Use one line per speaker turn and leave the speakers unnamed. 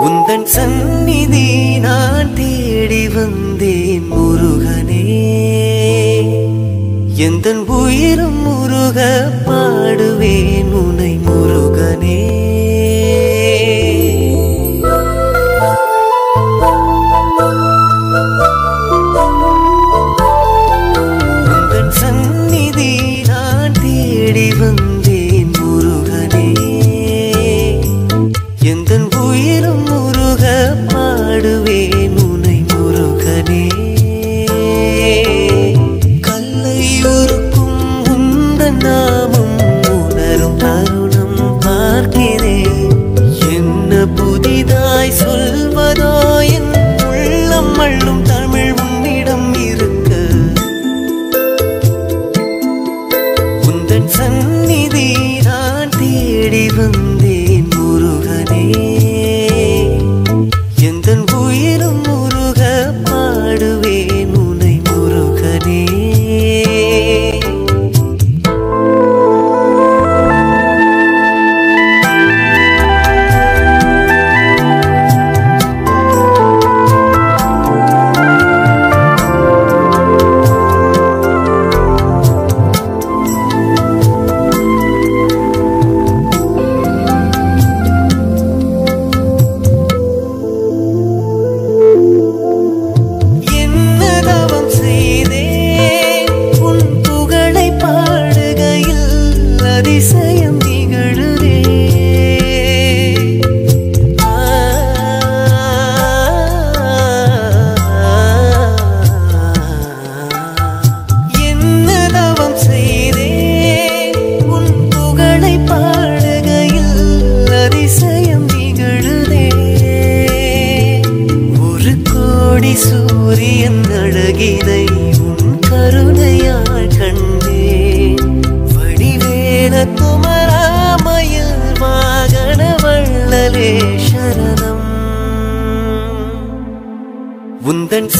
உந்தன் சந்நிதி நான் தேடி வந்தேன் முருகனே. எந்தன் உயிரும் முருக பாடுவேன் உனை முருகனே. உந்தன் சந்நிதி நான் தேடி வந்தேன் முருகனே. எந்தன் உயிரும் முருக பாடுவேன் உனை முருகனே. கல்லை உருக்கும் உந்தன் நாமம் உணரும் தருணம் பார்க்கிறேன். என்ன புதிதாய் சொல்வதோ என் உள்ளம் அள்ளும் தமிழ் உன்னிடம் இருக்க. உந்தன் சந்நிதி நான் தேடி வந்தேன் முருகனே. எந்தன் உயிரும் முருக பாடுவேன் உனை முருகனே. அதிசயம் நிகழுதே. என்ன தவம் செய்தே உன் புகழை பாடுகையில் அதிசயம் நிகழுதே. ஒரு கோடி சூரியன் அழகினை உன் கருணையால் கண்டேன். குமராமயில் வாகன வள்ளலே சரணம். உந்தன்